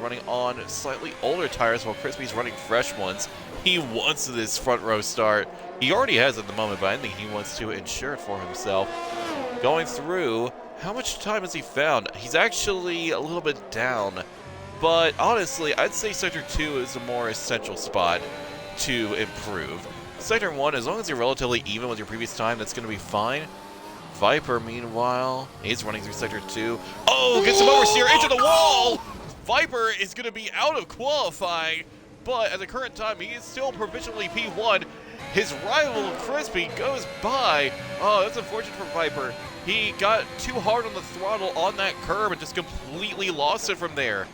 running on slightly older tires while Crispy's running fresh ones. He wants this front row start. He already has at the moment, but I think he wants to ensure it for himself. Going through, how much time has he found? He's actually a little bit down. But honestly, I'd say Sector 2 is a more essential spot to improve. Sector 1, as long as you're relatively even with your previous time, that's going to be fine. Viper, meanwhile, is running through Sector 2. Oh, gets some oversteer into the wall! Viper is going to be out of qualifying, but at the current time, he is still provisionally P1. His rival, Crispy, goes by. Oh, that's unfortunate for Viper. He got too hard on the throttle on that curb and just completely lost it from there.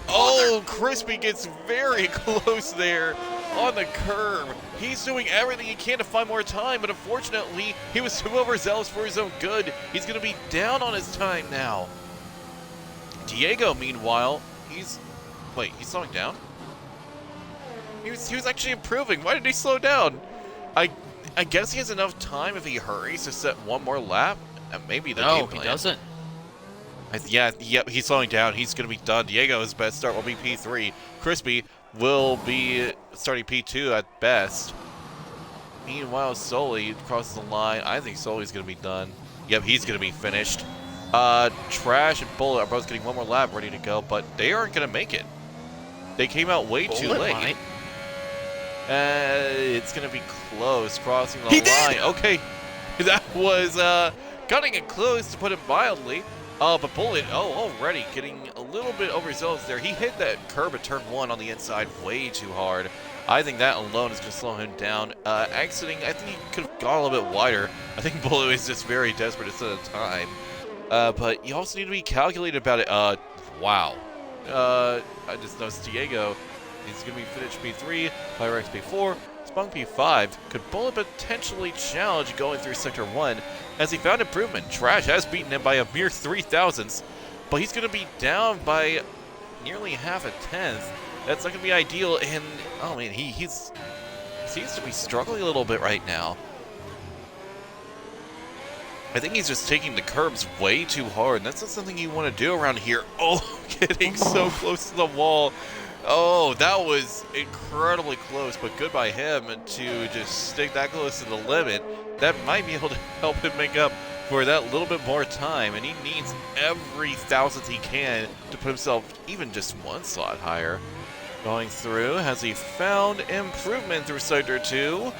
Oh, Crispy gets very close there on the curb. He's doing everything he can to find more time, but unfortunately, he was too overzealous for his own good. He's going to be down on his time now. Diego, meanwhile, he's slowing down? He was actually improving. Why did he slow down? I guess he has enough time if he hurries to set one more lap. Maybe the game plan. No, he doesn't. Yeah, he's slowing down. He's going to be done. Diego's best start will be P3. Crispy will be starting P2 at best. Meanwhile, Sully crosses the line. I think Sully's going to be done. Yep, he's going to be finished. Trash and Bullet are both getting one more lap ready to go, but they aren't going to make it. They came out way too late. Might. It's going to be close, crossing the line. Okay, that was cutting it close, to put it mildly. But Bullet, already getting a little bit overzealous there. He hit that curb at turn 1 on the inside way too hard. I think that alone is going to slow him down. Exiting, I think he could have gone a little bit wider. I think Bullet is just very desperate to set a time. But you also need to be calculated about it. Wow. I just noticed Diego is going to be finished P3, Pyrex P4, Spunk P5. Could Bullet potentially challenge going through Sector 1? As he found improvement, Trash has beaten him by a mere 3,000ths, but he's going to be down by nearly half a tenth. That's not going to be ideal, and oh man, he seems to be struggling a little bit right now. I think he's just taking the curbs way too hard, and that's not something you want to do around here. Oh, getting so close to the wall. Oh, that was incredibly close, but good by him to just stick that close to the limit. That might be able to help him make up for that little bit more time, and he needs every thousandth he can to put himself even just one slot higher. Going through, has he found improvement through Sector 2?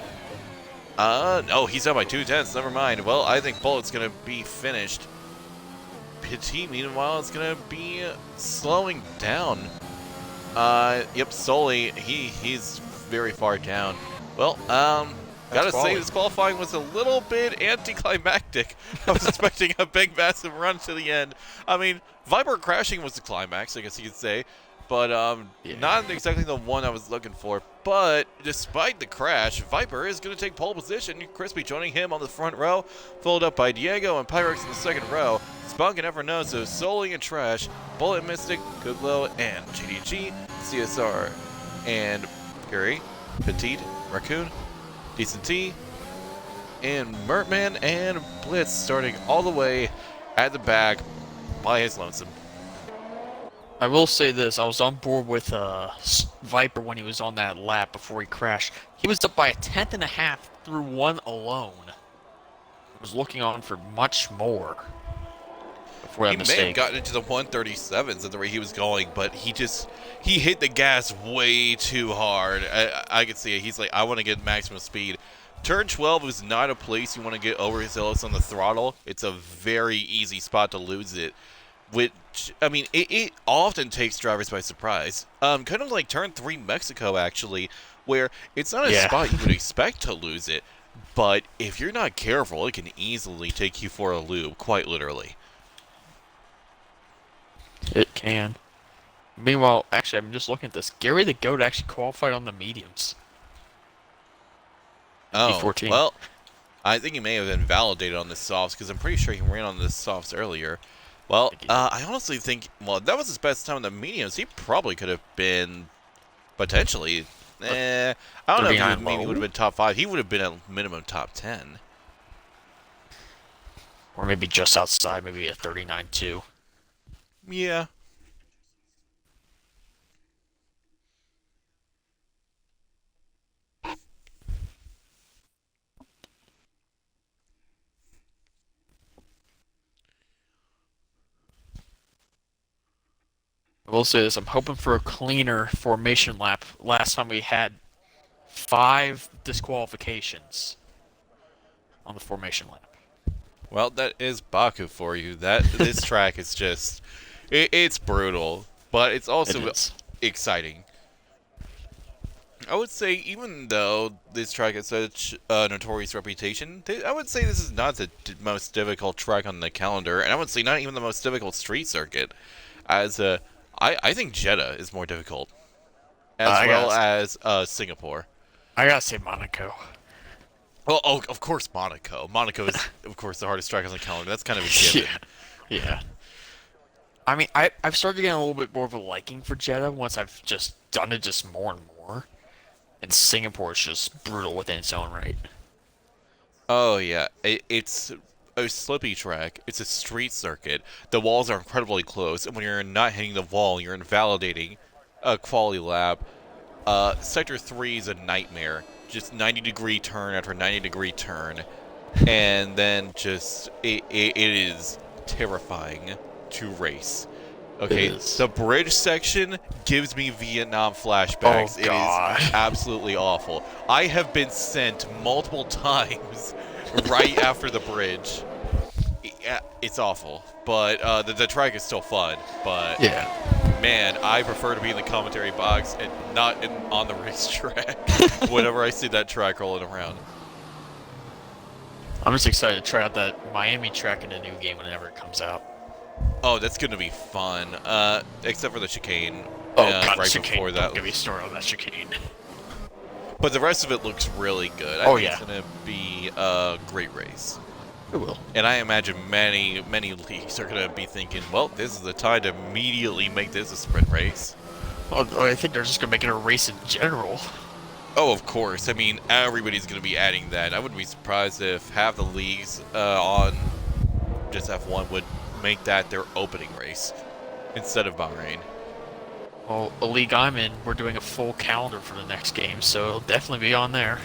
No, he's down by 2/10, never mind. Well, I think Bullet's going to be finished. Petit, meanwhile, is going to be slowing down. Yep, Sully, he's very far down. Well, gotta say, this qualifying was a little bit anticlimactic. I was expecting a big, massive run to the end. I mean, Viper crashing was the climax, I guess you could say. But, not exactly the one I was looking for. But, despite the crash, Viper is going to take pole position. Crispy joining him on the front row, followed up by Diego and Pyrex in the second row. Spunk and Evernoso, Sully and Trash, Bullet Mystic, Googlow, and GDG, CSR, and Fury, Petite, Raccoon, Decent T, and Mertman and Blitz starting all the way at the back by his lonesome. I will say this, I was on board with Viper when he was on that lap before he crashed. He was up by a 1/10.5 through one alone. I was looking on for much more before that mistake. He may have gotten into the 137s at the rate he was going, but he hit the gas way too hard. I could see it. He's like, I want to get maximum speed. Turn 12 is not a place you want to get overzealous on the throttle. It's a very easy spot to lose it. Which, I mean, it often takes drivers by surprise. Kind of like Turn 3 Mexico, actually, where it's not a spot you would expect to lose it, but if you're not careful, it can easily take you for a loop, quite literally. It can. Meanwhile, actually, I'm just looking at this. Gary the Goat actually qualified on the mediums. Oh, P14. Well, I think he may have been validated on the softs, because I'm pretty sure he ran on the softs earlier. Well, I honestly think, well, that was his best time in the mediums. He probably could have been, potentially, I don't know if he maybe would have been top 5. He would have been at minimum top 10. Or maybe just outside, maybe a 39-2. Yeah. I will say this, I'm hoping for a cleaner formation lap. Last time we had 5 disqualifications on the formation lap. Well, that is Baku for you. This track is just, it's brutal, but it's It also is. exciting. I would say, even though this track has such a notorious reputation, I would say this is not the most difficult track on the calendar, and I would say not even the most difficult street circuit. As I think Jeddah is more difficult, as I well gotta, as Singapore. I gotta say Monaco. Well, oh, of course, Monaco. Monaco is, of course, the hardest track on the calendar. That's kind of a given. Yeah. I mean, I've started getting a little bit more of a liking for Jeddah once I've just done it just more and more. And Singapore is just brutal within its own right. Oh yeah, it's a slippy track. It's a street circuit. The walls are incredibly close, and when you're not hitting the wall, you're invalidating a quality lap. Sector 3 is a nightmare. Just 90-degree turn after 90-degree turn, and then just it is terrifying to race. Okay, the bridge section gives me Vietnam flashbacks. Oh, God. It is absolutely awful. I have been sent multiple times right after the bridge. Yeah, it's awful, but the track is still fun. But Yeah. man, I prefer to be in the commentary box and not on the racetrack whenever I see that track rolling around. I'm just excited to try out that Miami track in a new game whenever it comes out. Oh, that's gonna be fun. Except for the chicane. Oh, God, right chicane. before that. Don't get me started on that chicane. But the rest of it looks really good. I think it's gonna be a great race. It will. And I imagine many leagues are gonna be thinking, well, this is the time to immediately make this a sprint race. Well, I think they're just gonna make it a race in general. Oh, of course. I mean, everybody's gonna be adding that. I wouldn't be surprised if half the leagues on just F1 would make that their opening race instead of Bahrain. Well, the league I'm in, we're doing a full calendar for the next game, so it'll definitely be on there.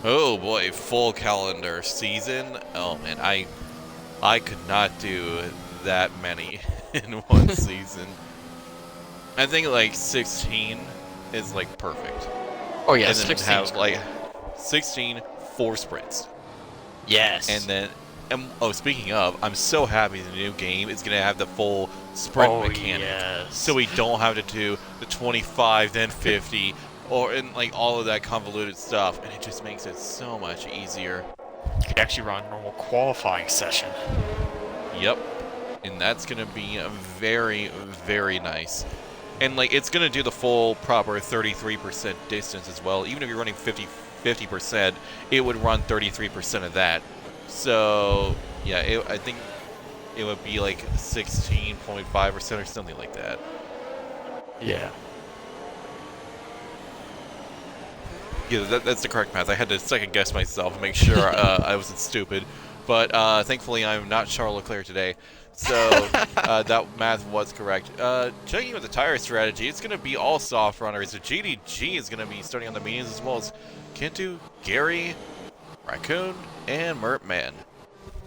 Oh boy, full calendar season. Oh man, I could not do that many in one season. I think like 16 is like perfect. Oh yeah, And then 16. have like 16 4 sprints. Yes. And then oh, speaking of, I'm so happy the new game is going to have the full sprint mechanic. Yes. So we don't have to do the 25 then 50 or in like all of that convoluted stuff, and it just makes it so much easier. You could actually run a normal qualifying session. Yep. And that's going to be very, very nice. And like it's going to do the full proper 33% distance as well. Even if you're running 50%, it would run 33% of that. So, yeah, I think it would be like 16.5% or something like that. Yeah. Yeah, that's the correct math. I had to second guess myself and make sure I wasn't stupid. But thankfully, I'm not Charles Leclerc today. So that math was correct. Checking with the tire strategy, it's going to be all soft runners. The GDG is going to be starting on the mediums as well as Kintu, Gary, Raccoon, and Mertman.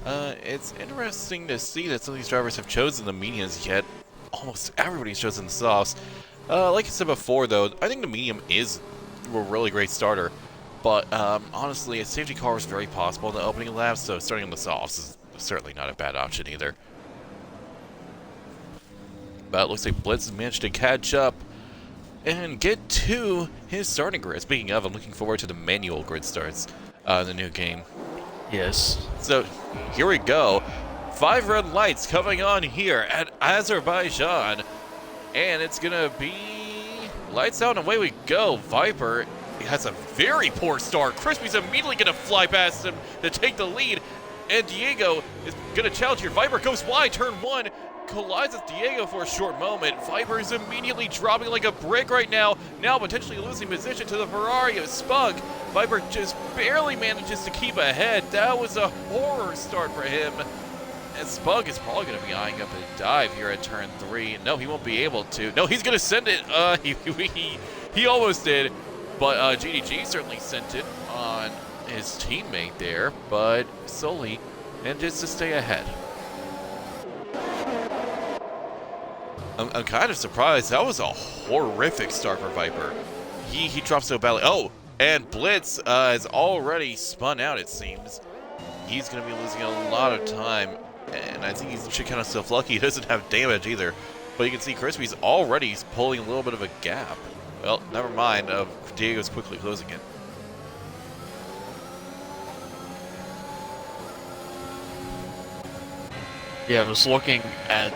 It's interesting to see that some of these drivers have chosen the mediums, yet almost everybody's chosen the softs. Like I said before, though, I think the medium is a really great starter. But honestly, a safety car is very possible in the opening laps, so starting on the softs is certainly not a bad option either. But it looks like Blitz has managed to catch up and get to his starting grid. Speaking of, I'm looking forward to the manual grid starts in the new game. Yes. So here we go. 5 red lights coming on here at Azerbaijan. And it's going to be lights out and away we go. Viper has a very poor start. Crispy's immediately going to fly past him to take the lead. And Diego is going to challenge here. Viper goes wide, turn 1. Collides with Diego for a short moment. Viper is immediately dropping like a brick right now. Now potentially losing position to the Ferrari of Spunk. Viper just barely manages to keep ahead. That was a horror start for him. And Spunk is probably going to be eyeing up a dive here at turn 3. No, he won't be able to. No, he's going to send it. He almost did. But GDG certainly sent it on his teammate there. But solely manages to stay ahead. I'm kind of surprised. That was a horrific start for Viper. He dropped so badly. Oh, and Blitz has already spun out, it seems. He's going to be losing a lot of time, and I think he's kind of self-lucky. He doesn't have damage either. But you can see Crispy's already pulling a little bit of a gap. Well, never mind. Diego's quickly closing it. Yeah, I was looking at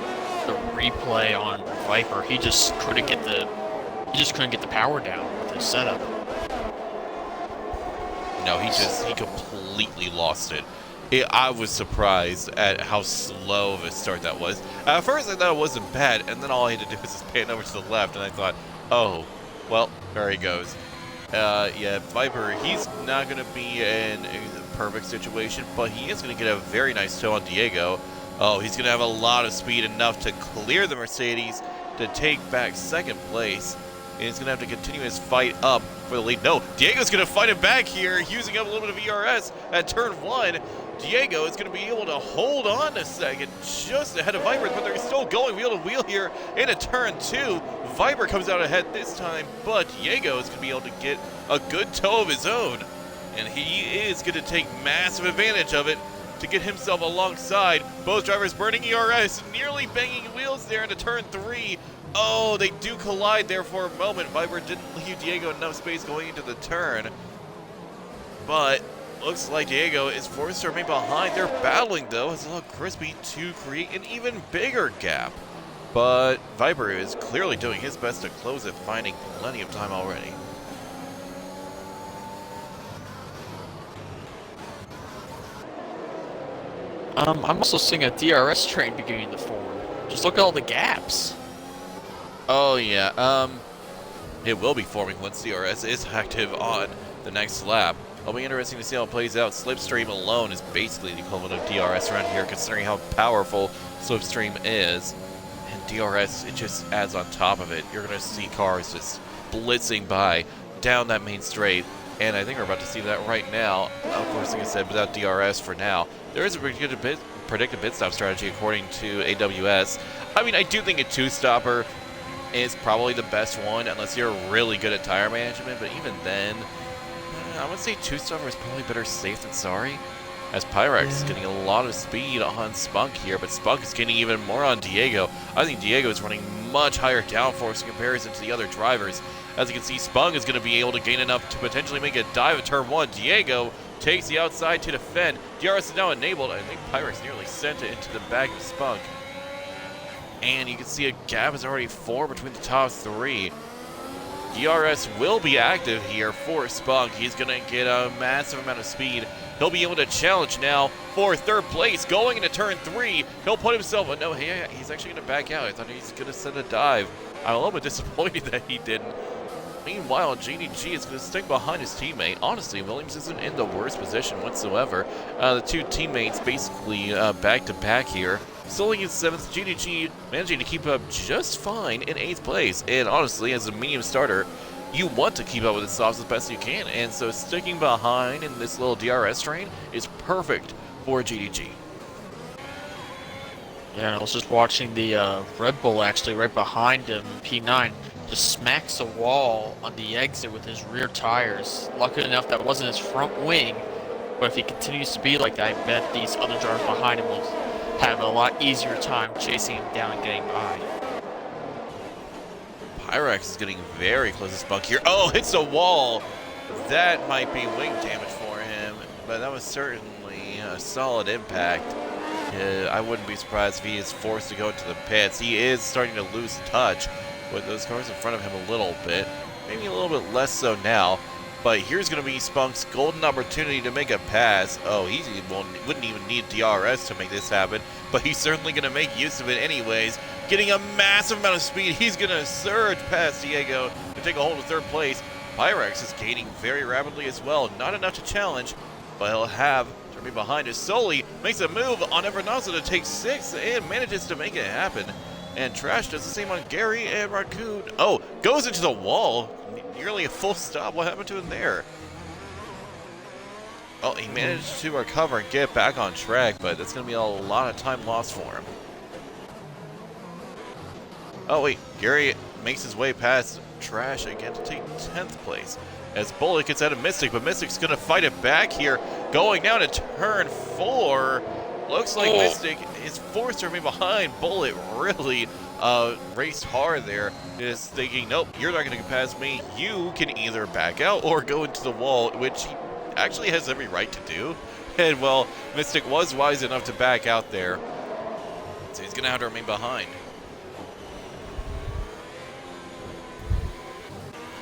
the replay on Viper. He just couldn't get the power down with his setup. No, he completely lost it. I was surprised at how slow of a start that was. At first I thought it wasn't bad, and then all I had to do was just pan over to the left, and I thought, oh, well, there he goes. Yeah, Viper, he's not going to be in a perfect situation, but he is going to get a very nice toe on Diego. Oh, he's going to have a lot of speed, enough to clear the Mercedes to take back second place. And he's going to have to continue his fight up for the lead. No, Diego's going to fight him back here, using up a little bit of ERS at turn 1. Diego is going to be able to hold on a second, just ahead of Viper, but they're still going wheel to wheel here into turn 2. Viper comes out ahead this time, but Diego is going to be able to get a good toe of his own. And he is going to take massive advantage of it to get himself alongside. Both drivers burning ERS, nearly banging wheels there into turn 3. Oh, they do collide there for a moment. Viper didn't leave Diego enough space going into the turn. But looks like Diego is forced to remain behind. They're battling, though, as Look Crispy to create an even bigger gap. But Viper is clearly doing his best to close it, finding plenty of time already. I'm also seeing a DRS train beginning to form. Just look at all the gaps. Oh, yeah. It will be forming once DRS is active on the next lap. It'll be interesting to see how it plays out. Slipstream alone is basically the equivalent of DRS around here, considering how powerful Slipstream is. And DRS, it just adds on top of it. You're going to see cars just blitzing by down that main straight. And I think we're about to see that right now. Of course, like I said, without DRS for now. There is a predictive pit stop strategy according to AWS. I mean, I do think a two-stopper is probably the best one, unless you're really good at tire management. But even then, I would say two-stopper is probably better safe than sorry. As Pyrex is getting a lot of speed on Spunk here, but Spunk is getting even more on Diego. I think Diego is running much higher downforce in comparison to the other drivers. As you can see, Spunk is going to be able to gain enough to potentially make a dive at turn 1. Diego takes the outside to defend. DRS is now enabled. I think Pyrex nearly sent it into the back of Spunk. And you can see a gap is already formed between the top 3. DRS will be active here for Spunk. He's going to get a massive amount of speed. He'll be able to challenge now for third place. Going into turn 3, he'll put himself... Oh, no, he's actually going to back out. I thought he was going to send a dive. I'm a little bit disappointed that he didn't. Meanwhile, GDG is going to stick behind his teammate. Honestly, Williams isn't in the worst position whatsoever. The two teammates basically back-to-back here. Still in 7th, GDG managing to keep up just fine in 8th place. And honestly, as a medium starter, you want to keep up with the softs as best you can. And so sticking behind in this little DRS train is perfect for GDG. Yeah, I was just watching the Red Bull actually right behind him, P9. Just smacks a wall on the exit with his rear tires. Lucky enough that wasn't his front wing, but if he continues to be like that, I bet these other drivers behind him will have a lot easier time chasing him down and getting by. Pyrex is getting very close to Spunk here. Oh, hits a wall. That might be wing damage for him, but that was certainly a solid impact. I wouldn't be surprised if he is forced to go into the pits. He is starting to lose touch with those cars in front of him a little bit. Maybe a little bit less so now. But here's going to be Spunk's golden opportunity to make a pass. Oh, he wouldn't even need DRS to make this happen. But he's certainly going to make use of it anyways. Getting a massive amount of speed. He's going to surge past Diego to take a hold of third place. Pyrex is gaining very rapidly as well. Not enough to challenge, but he'll have to be behind us. Soli makes a move on Evernaza to take 6th and manages to make it happen. And Trash does the same on Gary and Raccoon. Oh, goes into the wall. Nearly a full stop. What happened to him there? Oh, he managed to recover and get back on track, but that's going to be a lot of time lost for him. Oh wait, Gary makes his way past Trash again to take 10th place. As Bullet gets out of Mystic, but Mystic's gonna fight it back here. Going down to turn 4. Looks like Mystic is forced to remain behind. Bullet really raced hard there. Just thinking, nope, you're not gonna get past me. You can either back out or go into the wall, which he actually has every right to do. And well, Mystic was wise enough to back out there. So he's gonna have to remain behind.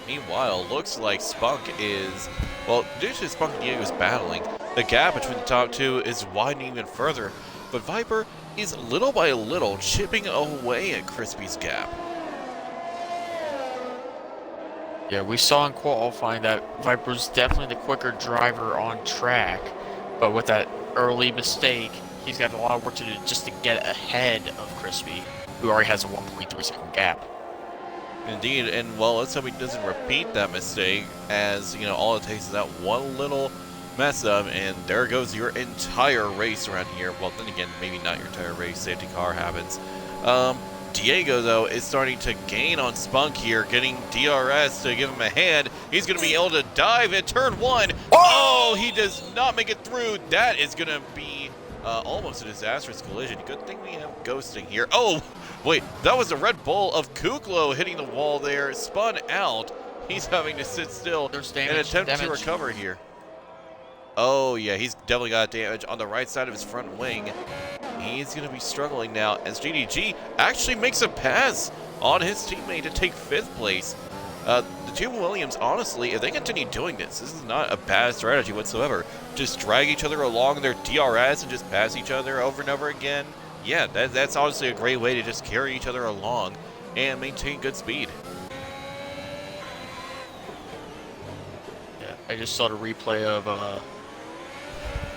Meanwhile, looks like Spunk is, well, due to Spunk and Diego's battling, the gap between the top two is widening even further, but Viper is little by little chipping away at Crispy's gap. Yeah, we saw in qualifying that Viper's definitely the quicker driver on track, but with that early mistake, he's got a lot of work to do just to get ahead of Crispy, who already has a 1.3 second gap. Indeed, and well, let's hope he doesn't repeat that mistake, as, you know, all it takes is that one little mess up, and there goes your entire race around here. Well, then again, maybe not your entire race, safety car happens. Diego, though, is starting to gain on Spunk here, getting DRS to give him a hand. He's going to be able to dive at turn 1. Oh, he does not make it through. That is going to be almost a disastrous collision. Good thing we have ghosting here. Oh, wait, that was a Red Bull of Kuklo hitting the wall there, spun out. He's having to sit still and attempt to recover here. Oh, yeah, he's definitely got damage on the right side of his front wing. He's going to be struggling now as GDG actually makes a pass on his teammate to take 5th place. The two Williams, honestly, if they continue doing this is not a bad strategy whatsoever. Just drag each other along their DRS and just pass each other over and over again. Yeah, that's honestly a great way to just carry each other along and maintain good speed. Yeah, I just saw the replay of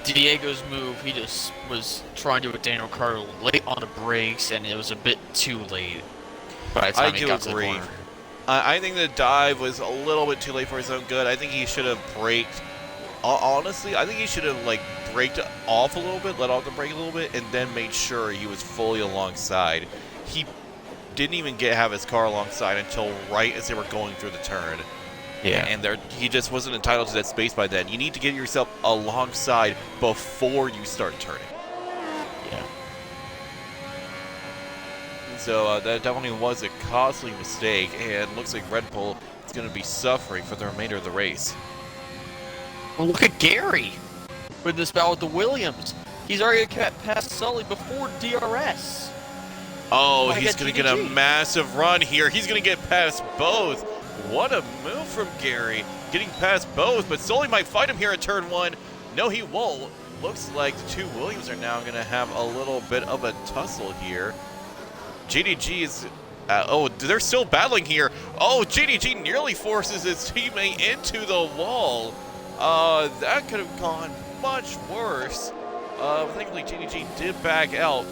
Diego's move. He just was trying to do a Daniel Carter late on the brakes, and it was a bit too late by the time he got to the corner. I think the dive was a little bit too late for his own good. I think he should have braked. Honestly, I think he should have, like, braked off a little bit, let off the brake a little bit, and then made sure he was fully alongside. He didn't even have his car alongside until right as they were going through the turn. Yeah. And he just wasn't entitled to that space by then. You need to get yourself alongside before you start turning. Yeah. So that definitely was a costly mistake, and looks like Red Bull is going to be suffering for the remainder of the race. Well, look at Gary with this battle with the Williams. He's already passed Sully before DRS. Oh, he's going to get a massive run here. He's going to get past both. What a move from Gary, getting past both, but Sully might fight him here at turn 1. No, he won't. Looks like the two Williams are now going to have a little bit of a tussle here. GDG is... oh, they're still battling here. Oh, GDG nearly forces his teammate into the wall. That could have gone much worse. Thankfully, GDG did back out.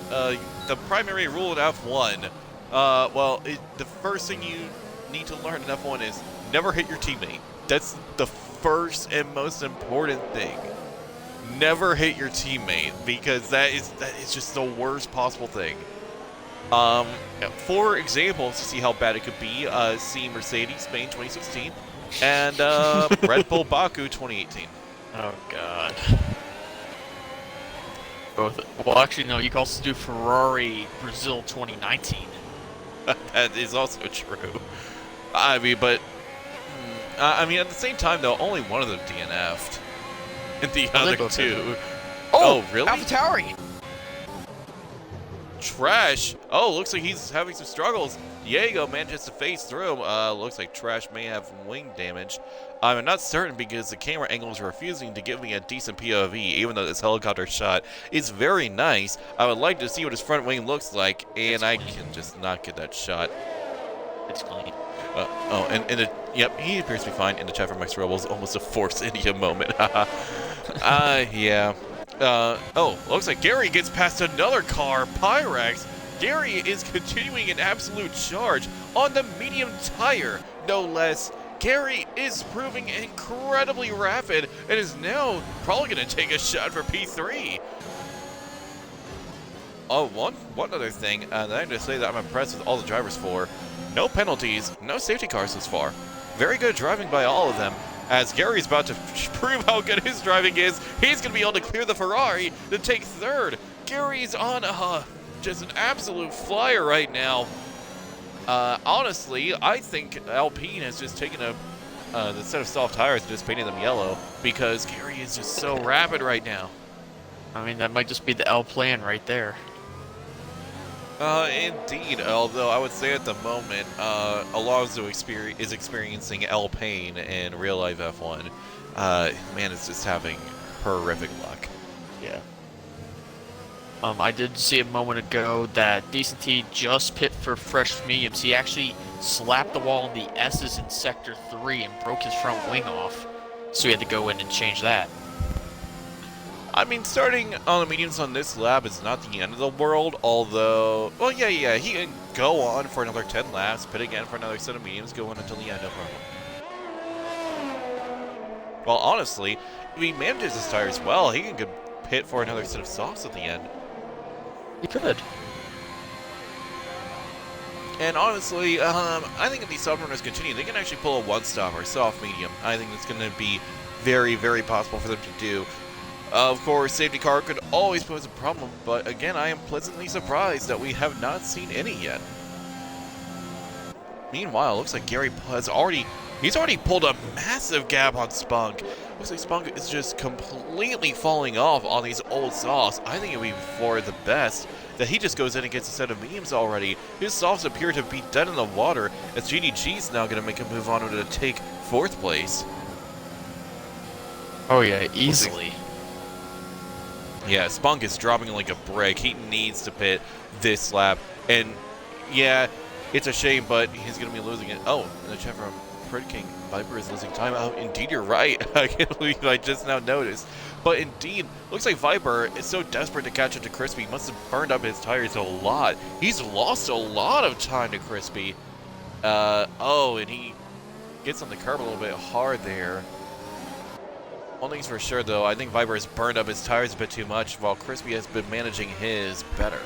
The primary rule in F1, the first thing you need to learn in F1 is never hit your teammate. That's the first and most important thing. Never hit your teammate, because that is just the worst possible thing. For example, to see how bad it could be, see Mercedes Spain 2016 and Red Bull Baku 2018. Oh God. Both. Well, actually, no. You can also do Ferrari Brazil 2019. That is also true. I mean, but at the same time, though, only one of them DNF'd, and the other two. Oh, really? AlphaTauri. Trash. Oh, looks like he's having some struggles. Diego manages to phase through him. Looks like Trash may have wing damage. I'm not certain because the camera angle is refusing to give me a decent POV, even though this helicopter shot is very nice. I would like to see what his front wing looks like, and I can just not get that shot. It's clean. Yep, he appears to be fine. In the chat from Max Rebels, almost a Force India moment. Yeah. Looks like Gary gets past another car, Pyrex. Gary is continuing an absolute charge on the medium tire, no less. Gary is proving incredibly rapid and is now probably going to take a shot for P3. Oh, one other thing that I have to say that I'm impressed with all the drivers for. No penalties, no safety cars thus far. Very good driving by all of them. As Gary's about to prove how good his driving is, he's going to be able to clear the Ferrari to take third. Gary's on just an absolute flyer right now. Honestly, I think Alpine has just taken the set of soft tires and just painted them yellow because Gary is just so rapid right now. I mean, that might just be the L plan right there. Indeed, although I would say at the moment, Alonso is experiencing L pain in real life F1. Man is just having horrific luck. Yeah. I did see a moment ago that DCT just pit for fresh mediums. He actually slapped the wall on the S's in Sector 3 and broke his front wing off. So he had to go in and change that. I mean, starting on the mediums on this lap is not the end of the world, although, well, yeah, he can go on for another 10 laps, pit again for another set of mediums, go on until the end, no problem. Well, honestly, if he manages his tires well, he can pit for another set of softs at the end. He could. And honestly, I think if these soft runners continue, they can actually pull a one-stopper, soft medium. I think it's going to be very, very possible for them to do. Of course, safety car could always pose a problem, but again, I am pleasantly surprised that we have not seen any yet. Meanwhile, it looks like Gary has already pulled a massive gap on Spunk. Looks like Spunk is just completely falling off on these old softs. I think it would be for the best that he just goes in and gets a set of mediums already. His softs appear to be dead in the water, as GDG is now going to make a move on to take 4th place. Oh yeah, easily. Yeah, Spunk is dropping like a brick. He needs to pit this lap. And yeah, it's a shame, but he's going to be losing it. Oh, and the chat from Prid King, Viper is losing time. Oh, indeed, you're right. I can't believe I just now noticed. But indeed, looks like Viper is so desperate to catch up to Crispy. He must have burned up his tires a lot. He's lost a lot of time to Crispy. Oh, and he gets on the curb a little bit hard there. One thing's for sure, though, I think Viper has burned up his tires a bit too much, while Crispy has been managing his better.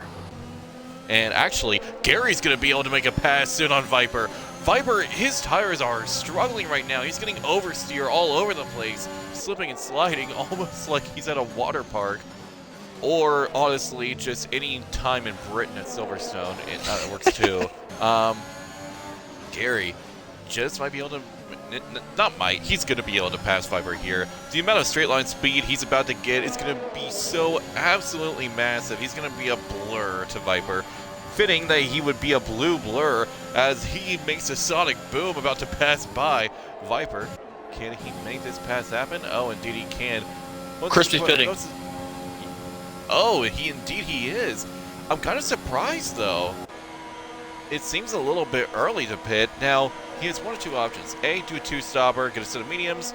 And actually, Gary's going to be able to make a pass soon on Viper. Viper, his tires are struggling right now. He's getting oversteer all over the place, slipping and sliding almost like he's at a water park. Or, honestly, just any time in Britain at Silverstone. It works too. Gary just might be able to... Not might, he's going to be able to pass Viper here. The amount of straight line speed he's about to get is going to be so absolutely massive. He's going to be a blur to Viper. Fitting that he would be a blue blur as he makes a sonic boom about to pass by Viper. Can he make this pass happen? Oh, indeed he can. Crispy's pitting. Oh, indeed he is. I'm kind of surprised though. It seems a little bit early to pit. Now, he has one of two options. A, do a 2-stopper, get a set of mediums,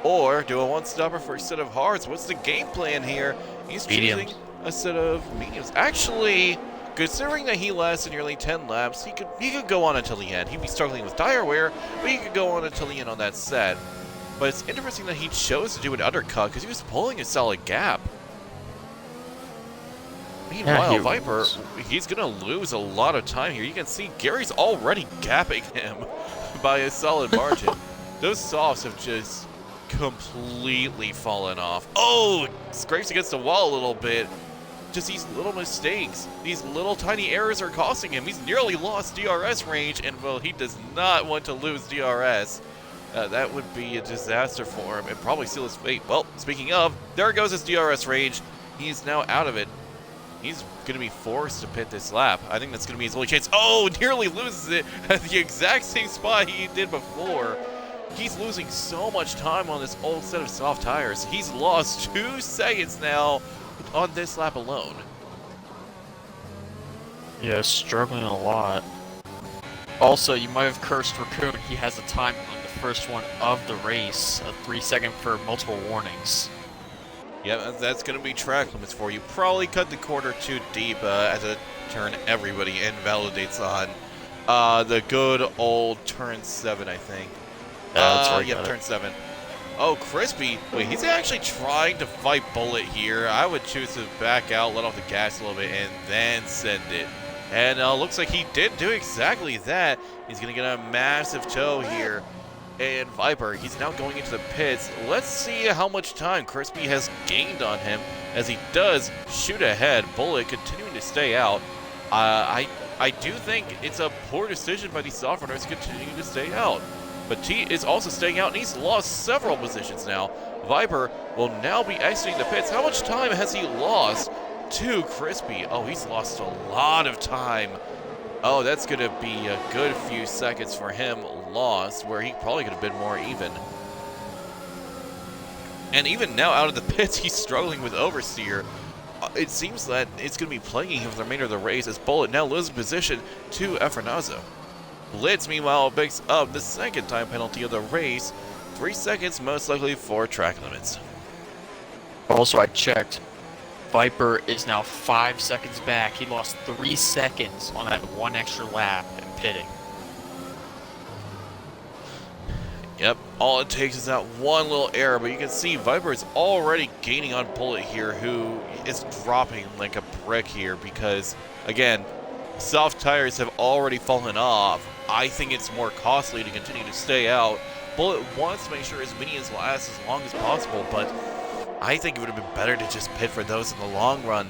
or do a 1-stopper for a set of hards. What's the game plan here? He's choosing a set of mediums. Actually, considering that he lasted nearly 10 laps, he could go on until the end. He'd be struggling with tire wear, but he could go on until the end on that set. But it's interesting that he chose to do an undercut because he was pulling a solid gap. Meanwhile, Viper, he's going to lose a lot of time here. You can see Gary's already gapping him by a solid margin. Those softs have just completely fallen off. Oh, scrapes against the wall a little bit. Just these little mistakes, these little tiny errors are costing him. He's nearly lost DRS range, and well, he does not want to lose DRS. That would be a disaster for him and probably seal his fate. Well, speaking of, there goes his DRS range. He's now out of it. He's going to be forced to pit this lap. I think that's going to be his only chance. Oh, nearly loses it at the exact same spot he did before. He's losing so much time on this old set of soft tires. He's lost 2 seconds now on this lap alone. Yeah, struggling a lot. Also, you might have cursed Raccoon. He has a time on the first one of the race, a 3-second for multiple warnings. Yeah, that's going to be track limits for you. Probably cut the corner too deep as a turn everybody invalidates on. The good old turn 7, I think. That's right. Yep, turn 7. Oh, Crispy. Wait, he's actually trying to fight Bullet here. I would choose to back out, let off the gas a little bit, and then send it. And looks like he did do exactly that. He's going to get a massive tow here. And Viper, he's now going into the pits. Let's see how much time Crispy has gained on him as he does shoot ahead. Bullet continuing to stay out. I do think it's a poor decision by the Softrunners continuing to stay out. But T is also staying out, and he's lost several positions now. Viper will now be exiting the pits. How much time has he lost to Crispy? Oh, he's lost a lot of time. Oh, that's going to be a good few seconds for him lost, where he probably could have been more even. And even now out of the pits, he's struggling with Oversteer. It seems that it's going to be plaguing him for the remainder of the race as Bullet now loses position to Efrenazo. Blitz, meanwhile, picks up the second time penalty of the race. 3 seconds, most likely, for track limits. Also, I checked. Viper is now 5 seconds back. He lost 3 seconds on that one extra lap in pitting. Yep, all it takes is that one little error, but you can see Viper is already gaining on Bullet here, who is dropping like a brick here because, again, soft tires have already fallen off. I think it's more costly to continue to stay out. Bullet wants to make sure his minions last as long as possible, but I think it would have been better to just pit for those in the long run.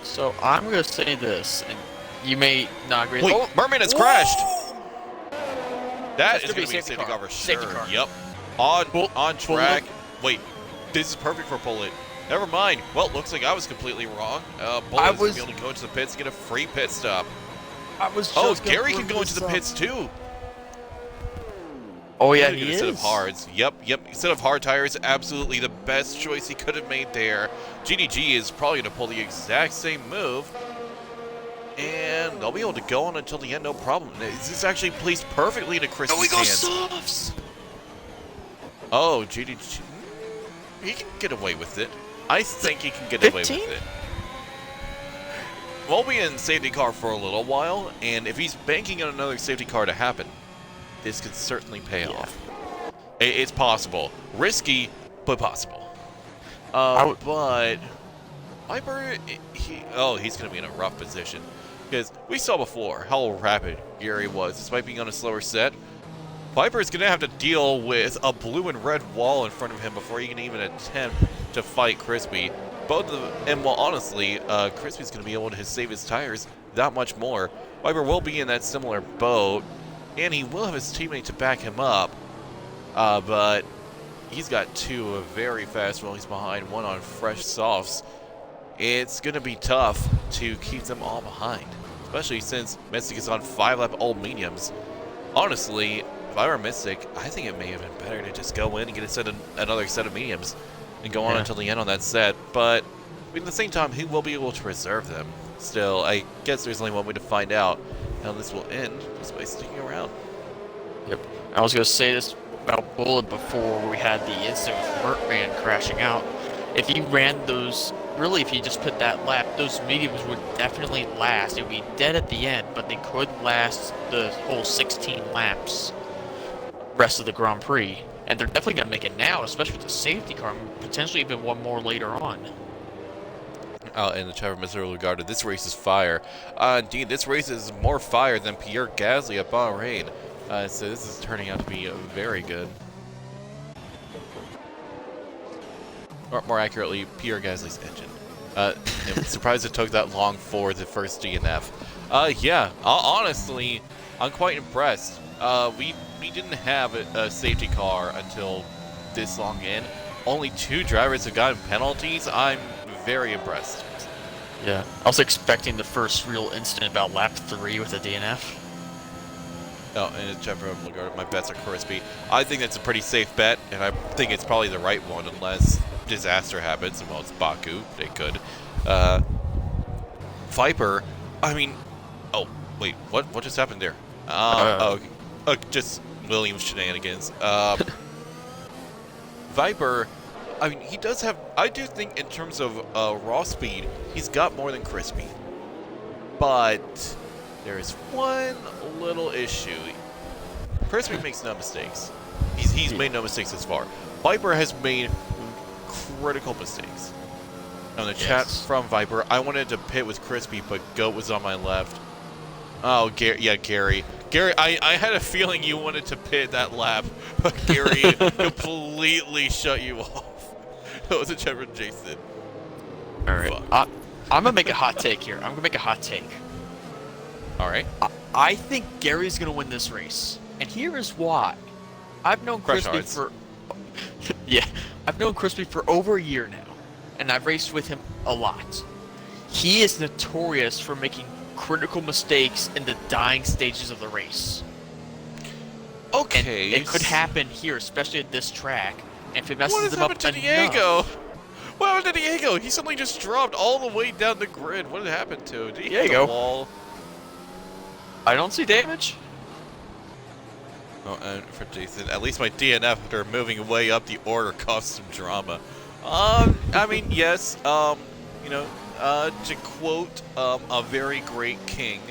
So I'm going to say this, and you may not agree. Wait, Oh, Merman has crashed! That is going to be a safety car for sure. Safety car. Yep. On track. Wait, this is perfect for Bullet. Never mind. Well, looks like I was completely wrong. Bullet's going to be able to go into the pits and get a free pit stop. Oh, Gary can go into the pits too. Oh yeah, he is. Instead of hards. Yep. Instead of hard tires, absolutely the best choice he could have made there. GDG is probably going to pull the exact same move. And they'll be able to go on until the end, no problem. This actually plays perfectly into Crispy's hands. Oh, he goes softs! Oh, GDG. He can get away with it. I think he can get away with it. We'll be in safety car for a little while, and if he's banking on another safety car to happen, this could certainly pay off. It's possible. Risky, but possible. But Viper, he's going to be in a rough position. Because we saw before how rapid Gary was, despite being on a slower set. Viper is going to have to deal with a blue and red wall in front of him before he can even attempt to fight Crispy. Both of them, and well, honestly, Crispy's going to be able to save his tires that much more. Viper will be in that similar boat, and he will have his teammate to back him up. But he's got two very fast rollies behind, one on fresh softs. It's going to be tough to keep them all behind, especially since Mystic is on 5-lap old mediums. Honestly, if I were Mystic, I think it may have been better to just go in and get another set of mediums and go on until the end on that set. But at the same time, he will be able to reserve them. Still, I guess there's only one way to find out how this will end, just by sticking around. Yep. I was going to say this about Bullet before we had the incident with Mertman crashing out. If you ran those, really if you just put that lap, those mediums would definitely last. It would be dead at the end, but they could last the whole 16 laps rest of the Grand Prix. And they're definitely going to make it now, especially with the safety car, potentially even one more later on. In the chat from Mr. Lugardo, this race is fire. Indeed, this race is more fire than Pierre Gasly at Bahrain. So this is turning out to be very good. Or more accurately, Pierre Gasly's engine. I'm surprised it took that long for the first DNF. Yeah, honestly, I'm quite impressed. We didn't have a safety car until this long in. Only 2 drivers have gotten penalties. I'm very impressed. Yeah, I was expecting the first real incident about lap 3 with a DNF. Oh, and it's Jeff Lugardo. My bets are Crispy. I think that's a pretty safe bet, and I think it's probably the right one unless disaster happens. Well, it's Baku. They could. Viper, I mean... Oh, wait, what just happened there? Just Williams shenanigans. Viper, I mean, he does have... I do think in terms of raw speed, he's got more than Crispy. But there is one little issue. Crispy makes no mistakes. He's made no mistakes this far. Viper has made critical mistakes. On the chat from Viper, I wanted to pit with Crispy, but Goat was on my left. Oh, yeah, Gary. Gary, I had a feeling you wanted to pit that lap, but Gary completely shut you off. That was a chat from Jason. All right. I'm going to make a hot take here. I'm going to make a hot take. All right. I think Gary's going to win this race. And here is why. I've known Crispy for... yeah. I've known Crispy for over a year now. And I've raced with him a lot. He is notorious for making critical mistakes in the dying stages of the race. Okay. And it could happen here, especially at this track. And if it messes him up to Diego? What happened to Diego? He suddenly just dropped all the way down the grid. What happened to him? Did he hit the wall? I don't see damage. Oh, and for Jason, at least my DNF after moving way up the order caused some drama. I mean, yes, you know, to quote a very great king,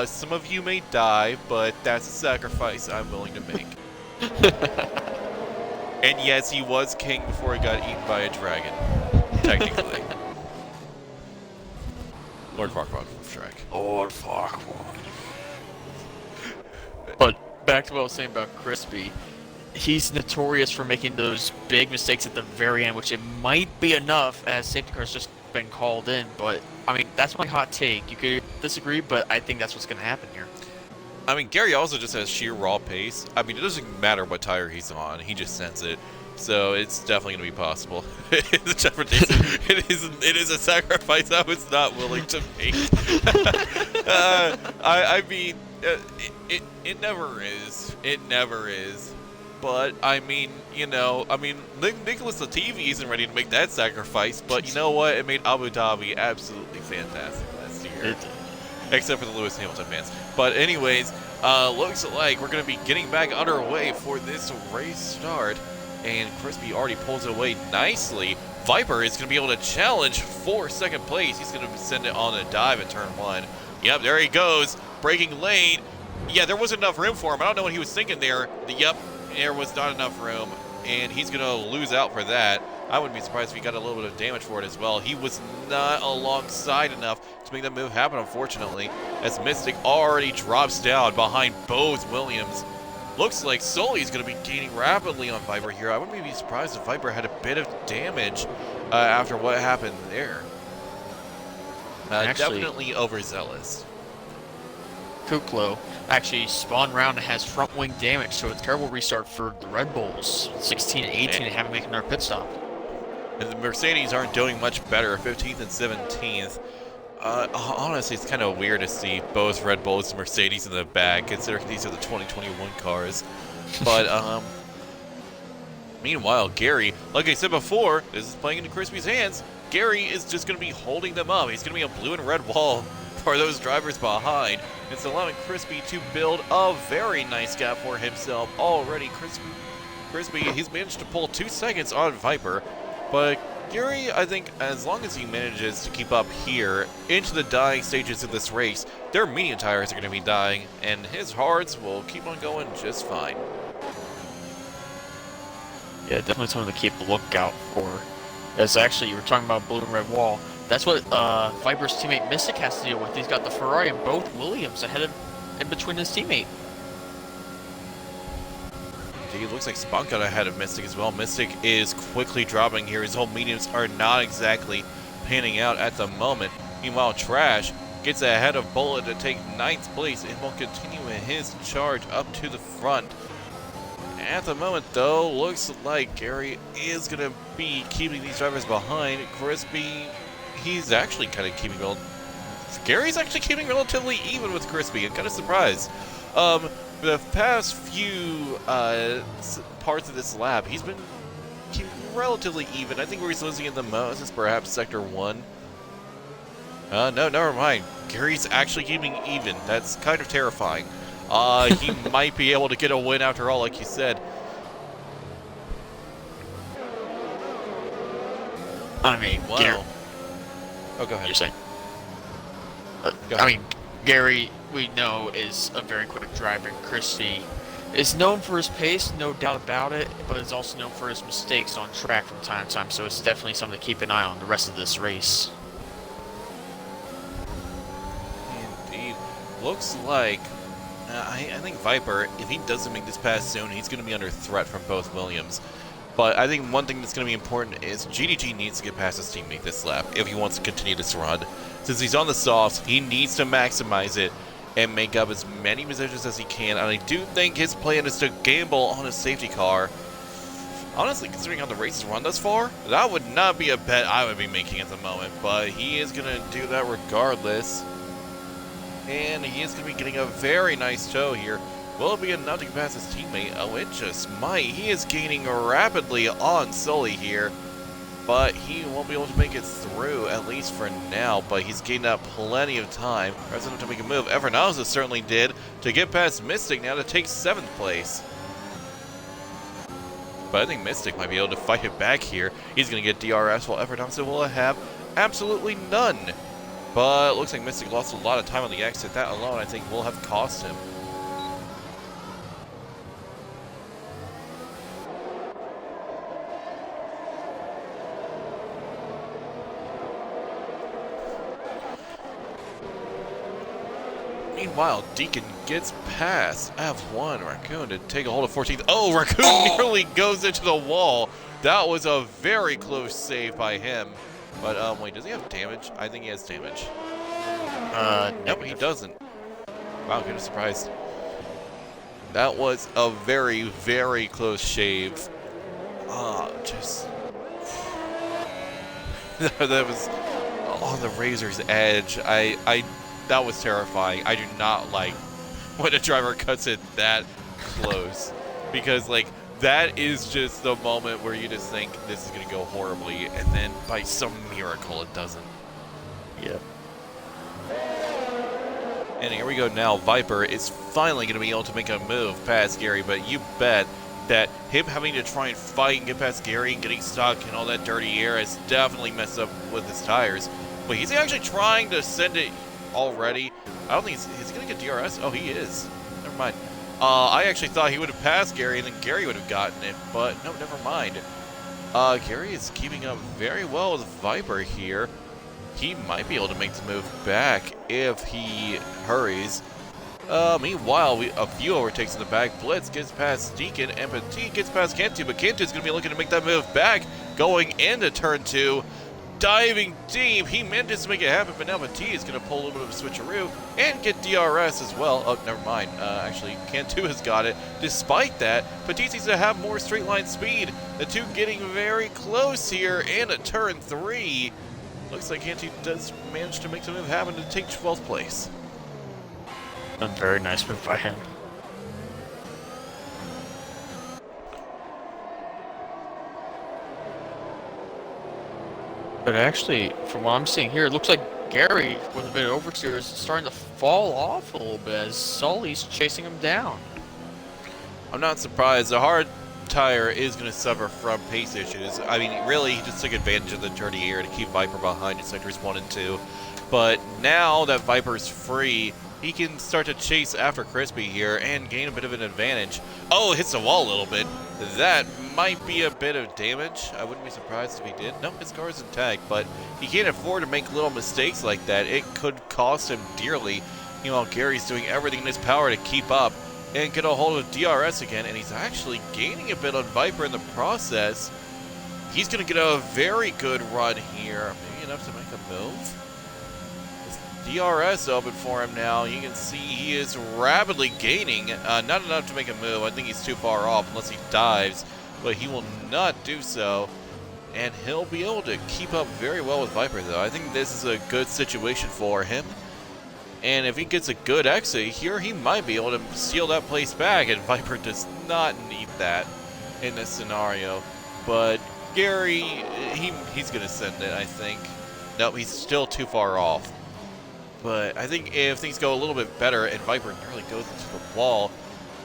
some of you may die, but that's a sacrifice I'm willing to make. And yes, he was king before he got eaten by a dragon, technically. Lord Farquaad from Shrek. Lord Farquaad. But back to what I was saying about Crispy. He's notorious for making those big mistakes at the very end, which it might be enough as safety car's just been called in. But, I mean, that's my hot take. You could disagree, but I think that's what's going to happen here. I mean, Gary also just has sheer raw pace. I mean, it doesn't matter what tire he's on. He just sends it. So it's definitely going to be possible. It is a sacrifice I was not willing to make. I mean, it never is. It never is. But, I mean, you know, Nicholas Latifi isn't ready to make that sacrifice, but you know what? It made Abu Dhabi absolutely fantastic last year. Except for the Lewis Hamilton fans. But anyways, looks like we're going to be getting back underway for this race start. And Crispy already pulls it away nicely. Viper is going to be able to challenge for second place. He's going to send it on a dive in turn 1. Yep, there he goes. Braking late. Yeah, there wasn't enough room for him. I don't know what he was thinking there. Yep. There was not enough room, and he's going to lose out for that. I wouldn't be surprised if he got a little bit of damage for it as well. He was not alongside enough to make that move happen, unfortunately, as Mystic already drops down behind both Williams. Looks like Sully's going to be gaining rapidly on Viper here. I wouldn't be surprised if Viper had a bit of damage after what happened there. Definitely overzealous. Kuklo actually spawned around and has front wing damage, so it's a terrible restart for the Red Bulls. 16 and 18 and haven't making their pit stop. And the Mercedes aren't doing much better, 15th and 17th. Honestly, it's kind of weird to see both Red Bulls and Mercedes in the bag, considering these are the 2021 cars. But, meanwhile, Gary, like I said before, this is playing into Crispy's hands. Gary is just going to be holding them up. He's going to be a blue and red wall for those drivers behind. It's allowing Crispy to build a very nice gap for himself already. Crispy, he's managed to pull 2 seconds on Viper, but Gary, I think, as long as he manages to keep up here into the dying stages of this race, their medium tires are going to be dying, and his hards will keep on going just fine. Yeah, definitely something to keep a lookout for. As actually, you were talking about blue and red wall. That's what Viper's teammate Mystic has to deal with. He's got the Ferrari and both Williams ahead of, in between his teammate. Indeed, looks like Spawn got ahead of Mystic as well. Mystic is quickly dropping here. His whole mediums are not exactly panning out at the moment. Meanwhile, Trash gets ahead of Bullet to take 9th place and will continue his charge up to the front. At the moment, though, looks like Gary is going to be keeping these drivers behind. Crispy, he's actually kind of keeping Gary's actually keeping relatively even with Crispy. I'm kind of surprised. The past few parts of this lap, he's been keeping relatively even. I think where he's losing it the most is perhaps Sector 1. No, never mind. Gary's actually keeping even. That's kind of terrifying. He might be able to get a win after all, like you said. I mean, wow. Gary, oh, go ahead. You're saying? Go ahead. I mean, Gary, we know, is a very quick driver. And Crispy, It's known for his pace, no doubt about it, but it's also known for his mistakes on track from time to time, so it's definitely something to keep an eye on the rest of this race. Indeed. Looks like, I think Viper, if he doesn't make this pass soon, he's going to be under threat from both Williams. But I think one thing that's going to be important is GDG needs to get past his teammate this lap if he wants to continue this run. Since he's on the softs, he needs to maximize it and make up as many positions as he can. And I do think his plan is to gamble on his safety car. Honestly, considering how the race is run thus far, that would not be a bet I would be making at the moment. But he is going to do that regardless. And he is going to be getting a very nice tow here. Will it be enough to get past his teammate? Oh, it just might. He is gaining rapidly on Sully here. But he won't be able to make it through, at least for now. But he's gained up plenty of time. That's enough to make a move. Evernaza certainly did to get past Mystic now to take 7th place. But I think Mystic might be able to fight it back here. He's going to get DRS while Evernaza will have absolutely none. But it looks like Mystic lost a lot of time on the exit. That alone, I think, will have cost him. Meanwhile, Deacon gets past F1 Raccoon to take a hold of 14th. Oh, Raccoon nearly goes into the wall. That was a very close save by him. But, wait, does he have damage? I think he has damage. Nope, he doesn't. Wow, kind of surprised. That was a very, very close shave. Just... that was on the razor's edge. That was terrifying. I do not like when a driver cuts it that close. Because, like, that is just the moment where you just think this is going to go horribly, and then by some miracle it doesn't. Yep. And here we go now. Viper is finally going to be able to make a move past Gary, but you bet that him having to try and fight and get past Gary and getting stuck in all that dirty air has definitely messed up with his tires. But he's actually trying to send it already. I don't think is he going to get DRS? Oh, he is. Never mind. I actually thought he would have passed Gary and then Gary would have gotten it, but no, never mind. Gary is keeping up very well with Viper here. He might be able to make the move back if he hurries. Meanwhile, a few overtakes in the back. Blitz gets past Deacon, and Petit gets past Cantu, but Cantu is going to be looking to make that move back, going into turn 2. Diving deep, he manages to make it happen, but now Petit is going to pull a little bit of a switcheroo and get DRS as well. Oh, never mind. Actually, Cantu has got it. Despite that, Petit seems to have more straight line speed. The two getting very close here, and at turn 3, looks like Cantu does manage to make the move happen to take 12th place. A very nice move by him. But actually, from what I'm seeing here, it looks like Gary, with a bit of oversteer, is starting to fall off a little bit as Sully's chasing him down. I'm not surprised. The hard tire is going to suffer from pace issues. I mean, really, he just took advantage of the dirty air to keep Viper behind in sectors 1 and 2. But now that Viper's free, he can start to chase after Crispy here and gain a bit of an advantage. Oh, hits the wall a little bit. That might be a bit of damage. I wouldn't be surprised if he did. Nope, his car is intact, but he can't afford to make little mistakes like that. It could cost him dearly. Meanwhile, Gary's doing everything in his power to keep up and get a hold of DRS again, and he's actually gaining a bit on Viper in the process. He's going to get a very good run here. Maybe enough to make a move. DRS open for him now. You can see he is rapidly gaining. Not enough to make a move. I think he's too far off unless he dives, but he will not do so. And he'll be able to keep up very well with Viper, though. I think this is a good situation for him. And if he gets a good exit here, he might be able to steal that place back, and Viper does not need that in this scenario. But Gary, he's going to send it, I think. No, he's still too far off. But I think if things go a little bit better and Viper nearly goes into the wall,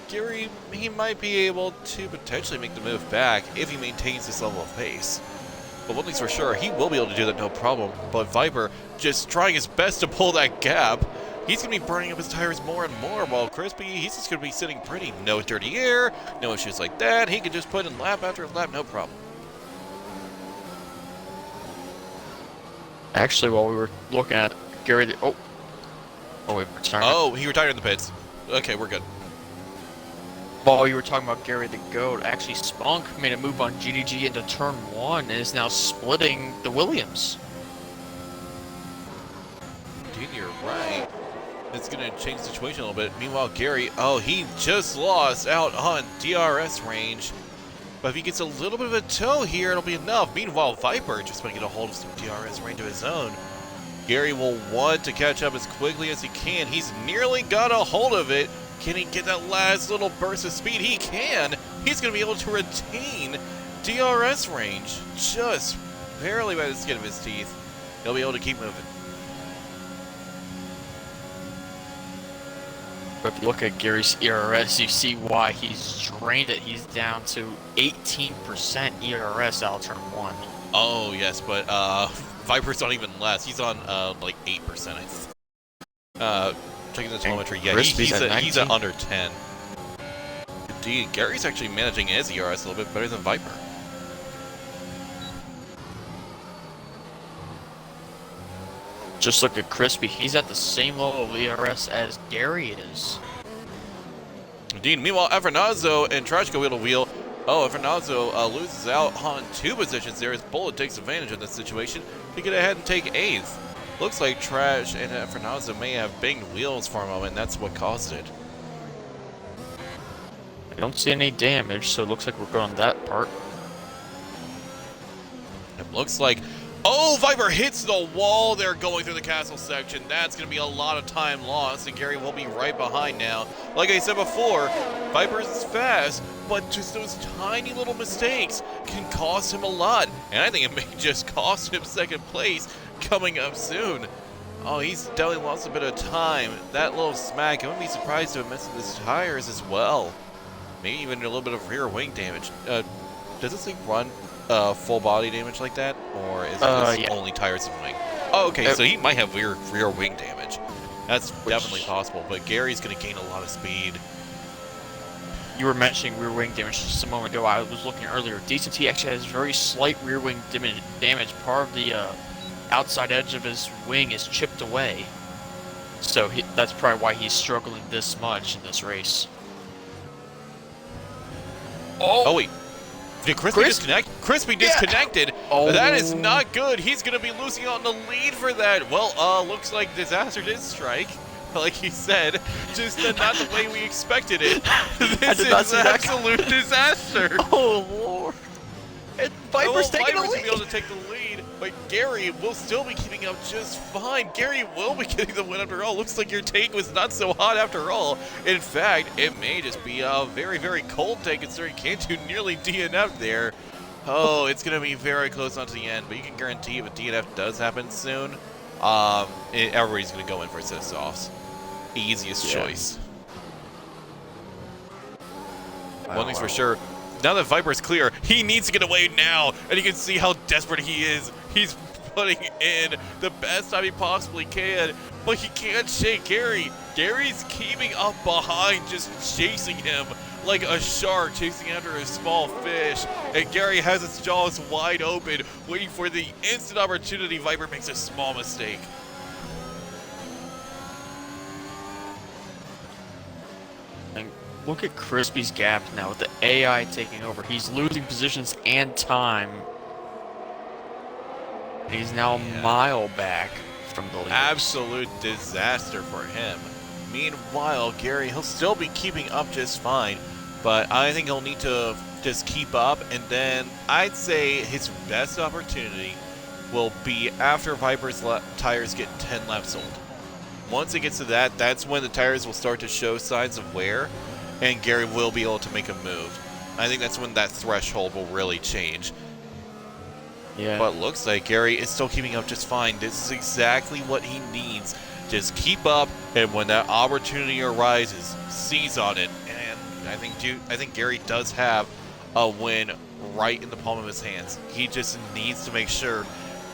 Gary, he might be able to potentially make the move back if he maintains this level of pace. But one thing's for sure, he will be able to do that no problem. But Viper just trying his best to pull that gap. he's going to be burning up his tires more and more, while Crispy, he's just going to be sitting pretty. No dirty air, no issues like that. He can just put in lap after lap, no problem. Actually, while we were looking at Gary, oh, wait, sorry. Oh, he retired in the pits. Okay, we're good. While you were talking about Gary the Goat, actually Spunk made a move on GDG into turn 1 and is now splitting the Williams. Dude, you're right. It's going to change the situation a little bit. Meanwhile, Gary, oh, he just lost out on DRS range. But if he gets a little bit of a tow here, it'll be enough. Meanwhile, Viper just want to get a hold of some DRS range of his own. Gary will want to catch up as quickly as he can. He's nearly got a hold of it. Can he get that last little burst of speed? He can. He's going to be able to retain DRS range just barely by the skin of his teeth. He'll be able to keep moving. But if you look at Gary's ERS, you see why he's drained it. He's down to 18% ERS out of turn 1. Oh, yes, but Viper's on even less. He's on like 8%, I think. Checking the telemetry, yeah, he's at under 10. Indeed, Gary's actually managing his ERS a little bit better than Viper. Just look at Crispy. He's at the same level of ERS as Gary is. Indeed. Meanwhile, Efernazzo and Trash go wheel to wheel. Oh, Efernazzo loses out on 2 positions there as Bullet takes advantage of this situation to get ahead and take 8th. Looks like Trash and Efernazzo may have banged wheels for a moment, and that's what caused it. I don't see any damage, so it looks like we're good on that part. It looks like... Oh, Viper hits the wall there going through the castle section. That's going to be a lot of time lost, and Gary will be right behind now. Like I said before, Viper is fast, but just those tiny little mistakes can cost him a lot. And I think it may just cost him 2nd place coming up soon. Oh, he's definitely lost a bit of time. That little smack, I wouldn't be surprised if it messes with his tires as well. Maybe even a little bit of rear wing damage. Does this thing run full body damage like that, or is it just only tires and wing? Oh, okay, so he might have rear wing damage. That's definitely possible, but Gary's going to gain a lot of speed. You were mentioning rear wing damage just a moment ago. I was looking earlier. DCT actually has very slight rear wing damage. Part of the outside edge of his wing is chipped away. So that's probably why he's struggling this much in this race. Oh wait. Did Crispy disconnect? Crispy disconnected. Oh. That is not good. He's going to be losing out on the lead for that. Well, looks like Disaster did strike. Like he said, just not the way we expected it. This is absolute disaster. Oh, Lord. And Viper's taking the lead. Viper's going to be able to take the lead, but Gary will still be keeping up just fine. Gary will be getting the win after all. Looks like your take was not so hot after all. In fact, it may just be a very, very cold take considering Cantu nearly DNF'd there. Oh, it's going to be very close on to the end, but you can guarantee if a DNF does happen soon, everybody's going to go in for a set of softs. Easiest choice. One thing's for sure. Now that Viper's clear, he needs to get away now, and you can see how desperate he is. He's putting in the best time he possibly can, but he can't shake Gary. Gary's keeping up behind, just chasing him like a shark chasing after a small fish, and Gary has his jaws wide open, waiting for the instant opportunity. Viper makes a small mistake. Look at Crispy's gap now with the AI taking over. He's losing positions and time. He's now a mile back from the lead. Absolute disaster for him. Meanwhile, Gary, he'll still be keeping up just fine, but I think he'll need to just keep up, and then I'd say his best opportunity will be after Viper's tires get 10 laps old. Once it gets to that, that's when the tires will start to show signs of wear, and Gary will be able to make a move. I think that's when that threshold will really change. Yeah. But looks like Gary is still keeping up just fine. This is exactly what he needs. Just keep up, and when that opportunity arises, seize on it. And I think Gary does have a win right in the palm of his hands. He just needs to make sure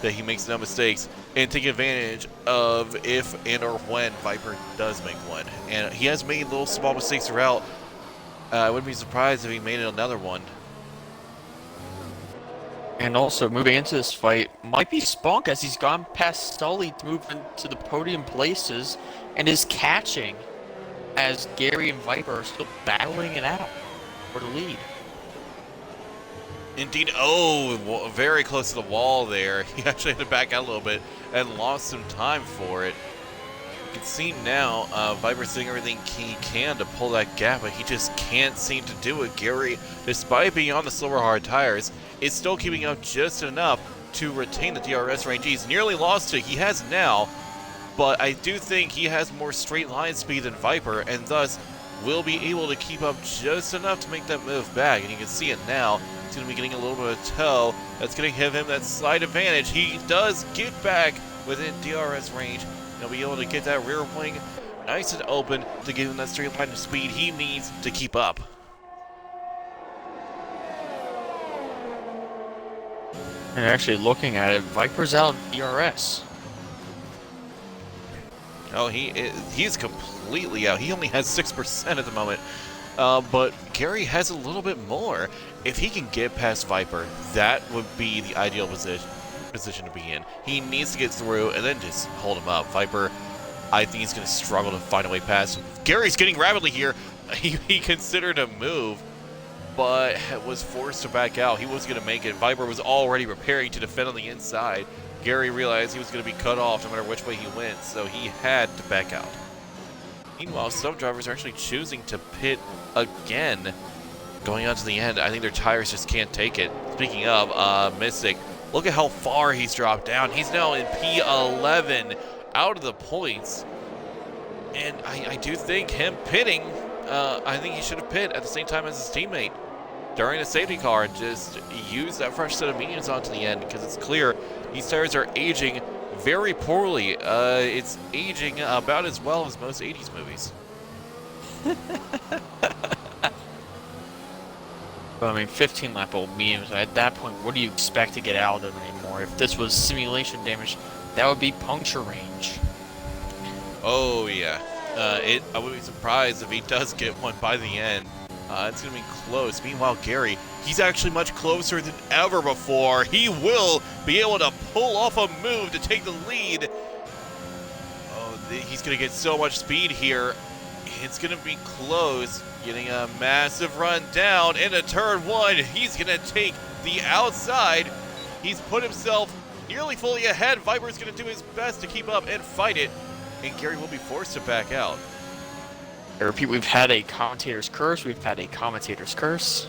that he makes no mistakes and take advantage of if and or when Viper does make one. And he has made little small mistakes throughout. I wouldn't be surprised if he made another one. And also, moving into this fight might be Spunk, as he's gone past Sully to move into the podium places and is catching as Gary and Viper are still battling it out for the lead. Indeed. Oh, very close to the wall there. He actually had to back out a little bit and lost some time for it. You can see now Viper's doing everything he can to pull that gap, but he just can't seem to do it. Gary, despite being on the slower hard tires, is still keeping up just enough to retain the DRS range. He's nearly lost it. He has now, but I do think he has more straight line speed than Viper, and thus will be able to keep up just enough to make that move back. And you can see it now. He's going to be getting a little bit of toe. That's going to give him that slight advantage. He does get back within DRS range. He'll be able to get that rear wing nice and open to give him that straight line of speed he needs to keep up. And actually looking at it, Viper's out of DRS. Oh, he's completely out. He only has 6% at the moment. But Gary has a little bit more. If he can get past Viper, that would be the ideal position to be in. He needs to get through and then just hold him up. Viper, I think he's going to struggle to find a way past. Gary's getting rapidly here. He considered a move, but was forced to back out. He was going to make it. Viper was already preparing to defend on the inside. Gary realized he was going to be cut off no matter which way he went, so he had to back out. Meanwhile, some drivers are actually choosing to pit again going on to the end. I think their tires just can't take it. Speaking of, Mystic, look at how far he's dropped down. He's now in P11, out of the points. And I do think him pitting, I think he should have pit at the same time as his teammate during the safety car and just use that fresh set of mediums onto the end, because it's clear these tires are aging very poorly. It's aging about as well as most 80s movies. Well, I mean, 15 lap old mediums, at that point, what do you expect to get out of them anymore? If this was simulation damage, that would be puncture range. Oh, yeah. I would be surprised if he does get one by the end. It's going to be close. Meanwhile, Gary, he's actually much closer than ever before. He will be able to pull off a move to take the lead. Oh, he's going to get so much speed here. It's going to be close. Getting a massive run down into turn one. He's going to take the outside. He's put himself nearly fully ahead. Viper's going to do his best to keep up and fight it. And Gary will be forced to back out. I repeat, we've had a commentator's curse. We've had a commentator's curse.